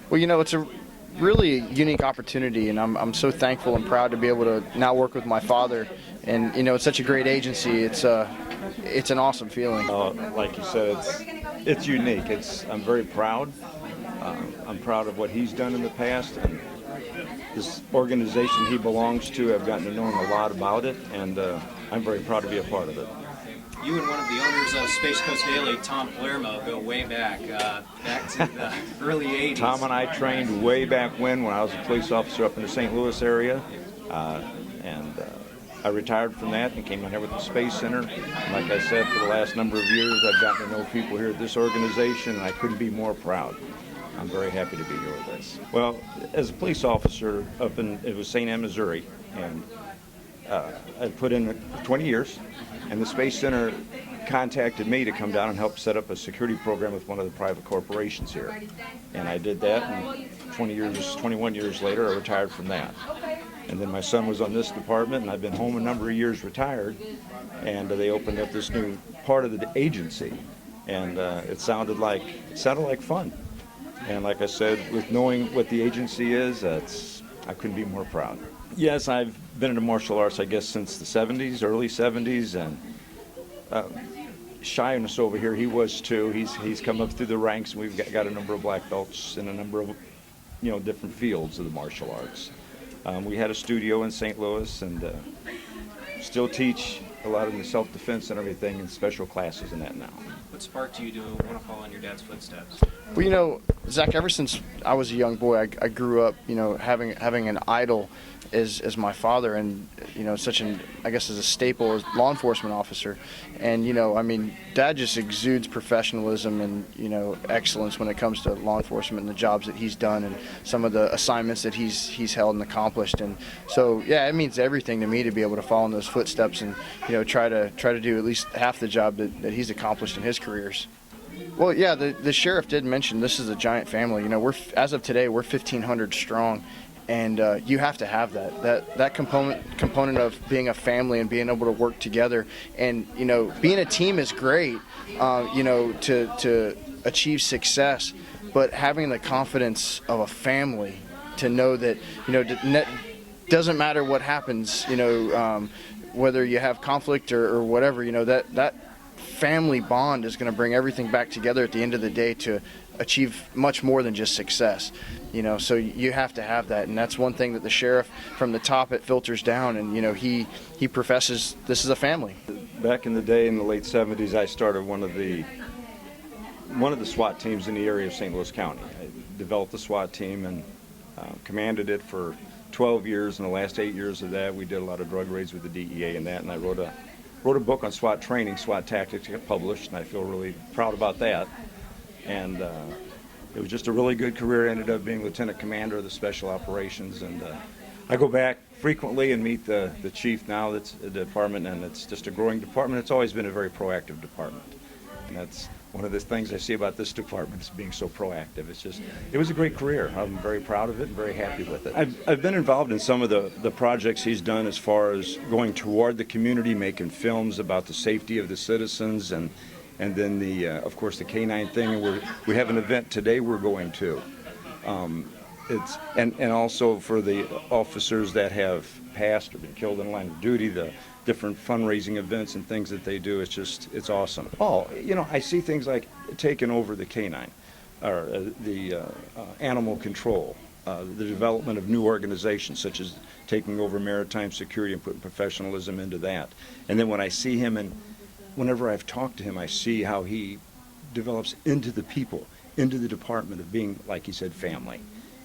Well, it's a really unique opportunity, and I'm so thankful and proud to be able to now work with my father. And it's such a great agency. It's an awesome feeling. Like you said, it's unique. I'm very proud. I'm proud of what he's done in the past, and this organization he belongs to. I've gotten to know him a lot about it, and I'm very proud to be a part of it. You and one of the owners of Space Coast Daily, Tom Palermo, go way back to the early 80s. Tom and I trained way back when I was a police officer up in the St. Louis area, and I retired from that and came in here with the Space Center. And like I said, for the last number of years, I've gotten to know people here at this organization, and I couldn't be more proud. I'm very happy to be here with this. Well, as a police officer it was St. Anne, Missouri, and I put in 20 years. And the Space Center contacted me to come down and help set up a security program with one of the private corporations here. And I did that, and 21 years later, I retired from that. And then my son was on this department, and I've been home a number of years retired, and they opened up this new part of the agency. And it sounded like fun. And like I said, with knowing what the agency is, I couldn't be more proud. Yes, I've been into martial arts, I guess, since the 70s, early 70s, and Shuns over here, he was too. He's come up through the ranks, and we've got a number of black belts in a number of different fields of the martial arts. We had a studio in St. Louis, and still teach a lot of the self-defense and everything, and special classes and that now. What sparked you to want to follow in your dad's footsteps? Well, Zach, ever since I was a young boy, I grew up, having an idol as my father, and such I guess as a staple as law enforcement officer. And Dad just exudes professionalism and excellence when it comes to law enforcement and the jobs that he's done and some of the assignments that he's held and accomplished. And so yeah, it means everything to me to be able to follow in those footsteps and try to do at least half the job that he's accomplished in his careers. Well, yeah, the sheriff did mention this is a giant family. As of today, we're 1,500 strong, and you have to have that component of being a family and being able to work together. And being a team is great, to achieve success, but having the confidence of a family to know that doesn't matter what happens, whether you have conflict or whatever, that family bond is going to bring everything back together at the end of the day to achieve much more than just success. So you have to have that, and that's one thing that the sheriff from the top, it filters down, and he professes this is a family. Back in the day, in the late 70s, I started one of the SWAT teams in the area of St. Louis County. I developed the SWAT team and commanded it for 12 years. In the last 8 years of that, we did a lot of drug raids with the DEA and that, and I wrote a book on SWAT training, SWAT tactics, to get published, and I feel really proud about that. And it was just a really good career. I ended up being lieutenant commander of the special operations, and I go back frequently and meet the chief now. That's the department, and it's just a growing department. It's always been a very proactive department, and that's one of the things I see about this department, is being so proactive. It was a great career. I'm very proud of it and very happy with it. I've been involved in some of the projects he's done as far as going toward the community, making films about the safety of the citizens, and then of course the K-9 thing, and we have an event today we're going to. And also for the officers that have passed or been killed in the line of duty, the different fundraising events and things that they do, it's awesome. I see things like taking over the K-9, or the animal control, the development of new organizations such as taking over maritime security and putting professionalism into that. And then when I see him, and whenever I've talked to him, I see how he develops into the people, into the department of being, like he said, family.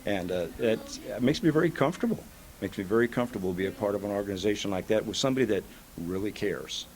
And it makes me very comfortable. Makes me very comfortable to be a part of an organization like that with somebody that really cares.